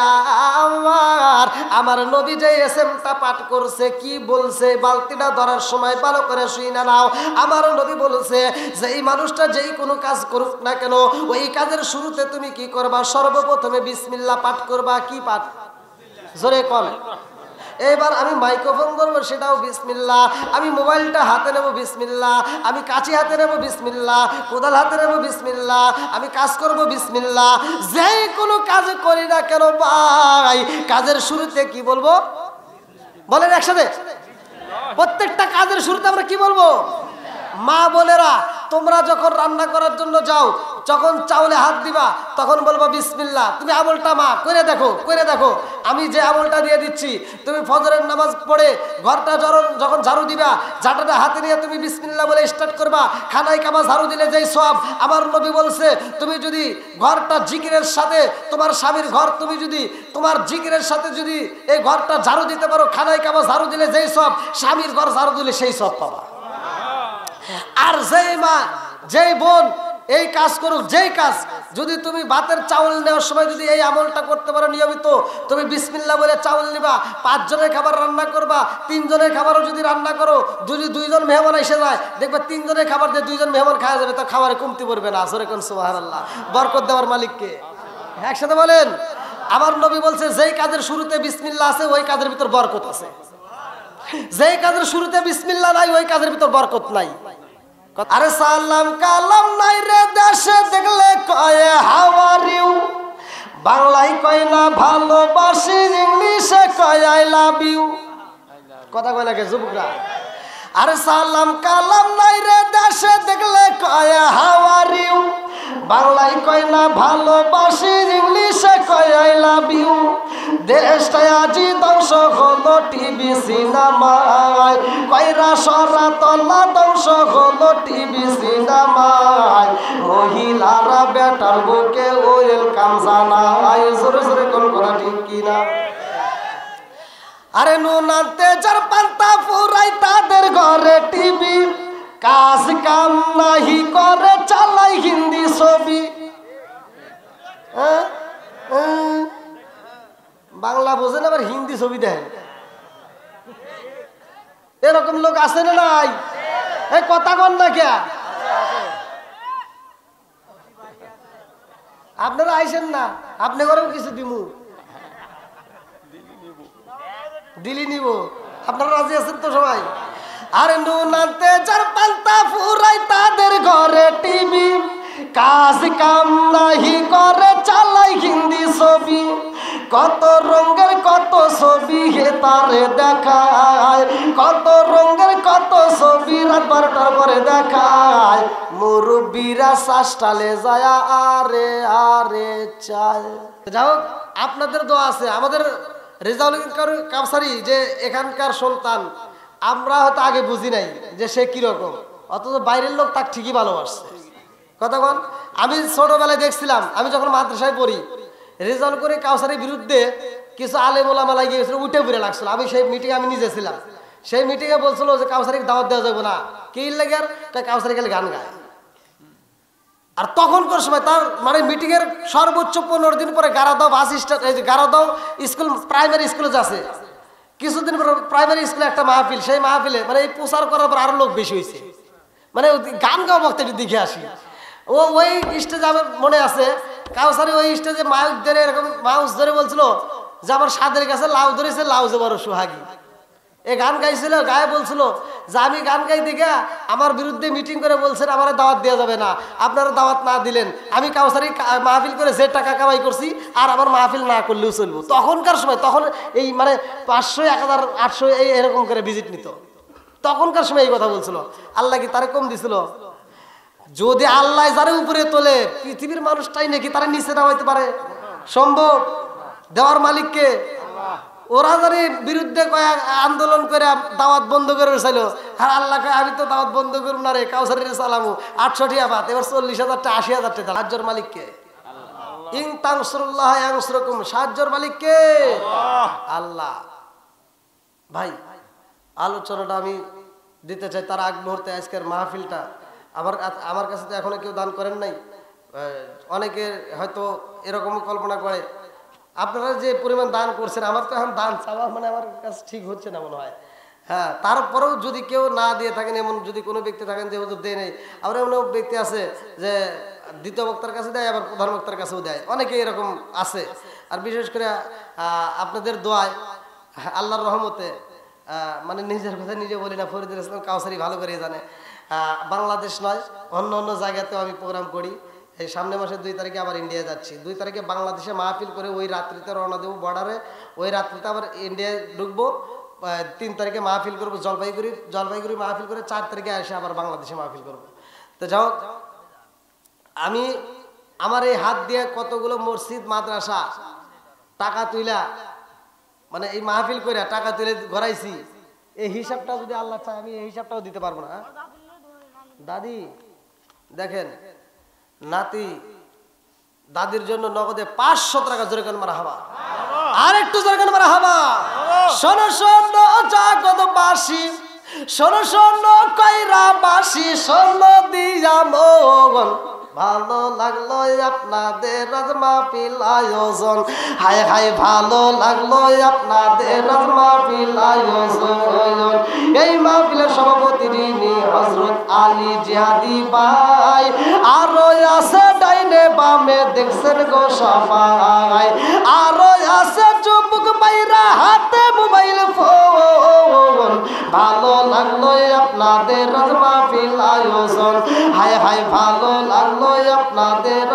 আমার নবী যে এসএমটা পাঠ করছে কি বলছে, বালতিটা ধরার সময় ভালো করে শুনে নাও। আমার নবী বলছে যে এই মানুষটা যেই কোনো কাজ করুক না কেন, ওই কাজের শুরুতে তুমি কি করবা, সর্বপ্রথমে বিসমিল্লাহ পাঠ করবা। কি পাঠ? জোরে কোন। এবার আমি মাইক্রোফোন ধরবো, সেটাও বিসমিল্লাহ। আমি মোবাইলটা হাতে নেব বিসমিল্লাহ। আমি কাঁচি হাতে নেব বিসমিল্লাহ। কোদাল হাতে নেব বিসমিল্লাহ। আমি কাজ করব বিসমিল্লাহ। যে কোনো কাজ করি না কেন ভাই, কাজের শুরুতে কি বলবো বলেন একসাথে? প্রত্যেকটা কাজের শুরুতে আমরা কি বলবো? মা বোনেরা, তোমরা যখন রান্না করার জন্য যাও, যখন চাউলে হাত দিবা তখন বলবো বিসমিল্লাহ। তুমি আমলটা মা করে দেখো, করে দেখো। আমি যে আমলটা দিয়ে দিচ্ছি, তুমি ফজরের নামাজ পড়ে ঘরটা যখন ঝাড়ু দিবা, ঝাঁটাটা হাতে নিয়ে তুমি বিসমিল্লাহ বলে স্টার্ট করবা। খানায় কাবা ঝাড়ু দিলে যেই সওয়াব, আমার নবী বলছে, তুমি যদি ঘরটা জিকিরের সাথে, তোমার স্বামীর ঘর তুমি যদি তোমার জিকিরের সাথে যদি এই ঘরটা ঝাড়ু দিতে পারো, খানায় কাবা ঝাড়ু দিলে যেই সওয়াব, স্বামীর ঘর ঝাড়ু দিলে সেই সওয়াব পাবা। আর যেই মা, যেই বোন এই কাজ করুক, যেই কাজ, যদি তুমি ভাতের চাউল নেওয়ার সময় যদি এই আমলটা করতে পারো নিয়মিত, তুমি বিসমিল্লাহ বলে চাউল নিবা, 5 জনের খাবার রান্না করবা, 3 জনের খাবারও যদি রান্না করো, যদি 2 জন মেহমান এসে যায়, দেখবে 3 জনের খাবার দিয়ে 2 জন মেহমান খাওয়া যাবে, তার খাবারে কমতি পড়বে না। আসরে কোন সুবহানাল্লাহ। বরকত দেওয়ার মালিককে একসাথে বলেন। আমার নবী বলছে, যেই কাজের শুরুতে বিসমিল্লাহ আছে ওই কাজের ভিতর বরকত আছে, যেই কাজের শুরুতে বিসমিল্লাহ নাই ওই কাজের ভিতর বরকত নাই। আরে সালাম কালাম নাই রে দেশে, দেখলে কয় হাউ আর ইউ, বাংলায় কয় না ভালোবাসি, ইংলিশে কয় আই লাভ ইউ। কথা কয় না কে যুবকরা? আরে সালাম কালাম নাই রে দেশে, দেখলে কয় হাউ আর ইউ, বাংলায় কয় না ভালোবাসি, ইংলিশে কয় আই লাভ ইউ। দেশটায় আজি ধ্বংস হলো টিভি সিনেমায়, কয়রা সরা তলা ধ্বংস হলো টিভি সিনেমায়, মহিলারা বেটার বুকে ওয়েলকাম জানায়। জোরে জোরে কোন কথা ঠিক কিনা? আরে নুন আনতে যার পান্তা ফুরাই, তাদের ঘরে টিভি, কাজ কাম নাহি করে, চালাই হিন্দি ছবি। বাংলা বোঝেন আবার হিন্দি ছবি দেখেন, এরকম লোক আছে না নাই? এই কথা কন না কে? আপনারা আইসেন না, আপনি ঘরেও কিছু দিমু, দিলি নিব। আপনারা রাজি আছেন তো সবাই? আরে নুন আনতে যার পান্তা ফুরাই, তাদের ঘরে টিভি, কাজ কাম নাহি করে, চালাই হিন্দি ছবি। কত রঙের কত ছবি হে তারে দেখায়, কত রঙের কত ছবি রাত 12টার পরে দেখায়, মুরব্বীরা শ্বাসটালে যায় আরে আরে চায়। যাই হোক, আপনাদের দোয়া আছে। আমাদের রেজাউল কাউসারি যে এখানকার সন্তান, আমরা হয়তো আগে বুঝি নাই যে সে কিরকম, অথচ বাইরের লোক তাকে ঠিকই ভালোবাসছে। কথা বল। আমি ছোটবেলায় দেখছিলাম, আমি যখন মাদ্রাসায় পড়ি, রেজাউল করে কাউসারির বিরুদ্ধে কিছু আলেম ওলামা লাগিয়ে গেছিল, উঠে পড়ে লাগছিল। আমি সেই মিটিংয়ে আমি নিজে ছিলাম। সেই মিটিংয়ে বলছিল যে কাউসারিকে দাওয়াত দেওয়া যাবে না, কি লাগে? আর তাই কাউসারি গেলে গান গায়। আর তখনকার সময় তার মানে মিটিংয়ের সর্বোচ্চ 15 দিন পরে গারাদাও বাস স্ট্যান্ড, এই যে গারাদাও স্কুল, প্রাইমারি স্কুলে যাচ্ছে, কিছুদিন পর প্রাইমারি স্কুলে একটা মাহফিল, সেই মাহফিলে মানে এই প্রচার করার পর আরো লোক বেশি হয়েছে, মানে গান গাওয়া বক্তাটি দেখে আসি। ওই স্টেজে আমার মনে আছে, কাউসারি ওই স্টেজে মাউস ধরে এরকম মাউস ধরে বলছিল যে আমার সাদের কাছে লাউ ধরেছে, লাউ যে বড় সোহাগী। এ গান গাইছিল, গায়ে বলছিল যে আমি গান গাই দেখে আমার বিরুদ্ধে মিটিং করে বলছেন আমার দাওয়াত দেওয়া যাবে না, আপনারা দাওয়াত না দিলেন, আমি কাউসারি মাহফিল করে যে টাকা কামাই করছি আর আমার মাহফিল না করলেও চলবো। তখনকার সময়, তখন এই মানে 500, 1000, 800 এই এরকম করে ভিজিট নিত। তখনকার সময় এই কথা বলছিল। আল্লাহ কি তারে কম দিছিল? যদি আল্লাহ যারা উপরে তোলে, পৃথিবীর মানুষটাই নাকি তারা নিচে নামাইতে পারে? সম্ভব? দেওয়ার মালিককে। ওরা যারা বিরুদ্ধে কয়েক আন্দোলন করে দাওয়াত বন্ধ করে চাইল, আর আল্লাহ কয় আমি তো দাওয়াত বন্ধ করব না রে, কাউসারের চালামু 800 টাকা বাদ, এবার 40,000 টাকা 80,000 টাকা। সাহায্যের মালিককে। ইন তানসুরুল্লাহ ইয়ানসুরকুম, সাহায্যের মালিককে আল্লাহ। ভাই, আলোচনাটা আমি দিতে চাই তার আগ মুহূর্তে আজকের মাহফিলটা আমার কাছে তো এখনো কেউ দান করেন নাই। অনেকের হয়তো এরকম কল্পনা করে আপনারা যে পরিমাণ দান করছেন, আমার তো এখন দান চাওয়া মানে আমার কাছে ঠিক হচ্ছে না মনে হয়। হ্যাঁ, তারপরেও যদি কেউ না দিয়ে থাকেন, এমন যদি কোনো ব্যক্তি থাকেন যে হুজুর দেয় নেই, আবার এমন ব্যক্তি আছে যে দ্বিতীয় বক্তার কাছে দেয়, আবার প্রধান বক্তার কাছেও দেয়, অনেকে এরকম আছে। আর বিশেষ করে আপনাদের দোয়ায় আল্লাহর রহমতে, মানে নিজের কথা নিজে বলি না, ফরিদুল ইসলাম কাউসারি ভালো করে জানে, বাংলাদেশ নয় অন্য অন্য জায়গাতেও আমি প্রোগ্রাম করি। এই সামনের মাসের 2 তারিখে আবার ইন্ডিয়া যাচ্ছি, 2 তারিখে বাংলাদেশে মাহফিল করে ওই রাত্রিতে রওনা দেবো বর্ডারে, ওই রাত্রিতে আবার ইন্ডিয়ায় ঢুকবো, 3 তারিখে মাহফিল করবো জলপাইগুড়ি মাহফিল করে 4 তারিখে এসে আবার বাংলাদেশে মাহফিল করবো। তো যাও, আমি আমার এই হাত দিয়ে কতগুলো মসজিদ মাদ্রাসা টাকা তুইলা, মানে এই মাহফিল করে টাকা তুলে ঘরাইছি, এই হিসাবটা যদি আল্লাহ চায় আমি এই হিসাবটাও দিতে পারবো না। দাদি দেখেন, নাতি দাদির জন্য নগদে 500 টাকা জোরে কান মারা হাবা, আর একটু জোরে কান মারা হাবা। শোনো শোনো জাগত বাসি, শোনো শোনো কইরা বাসি, শোনো দিয়া মন, ভালো লাগলো আপনাদের মাহফিল আয়োজন, হায় হায় ভালো লাগলো আপনাদের মাহফিল আয়োজন। এই মাহফিলের সভাপতি যিনি হযরত আলী জিহাদি ভাই, আরো আছে ডাইনে বামে দেখছেন গো সবাই, আরো আছে যুবক ভাইরা হাতে মোবাইল ফোন, ভালো লাগলো আপনাদের মাহফিল আয়োজন, হায় হায় ভালো লাগলো আপনাদের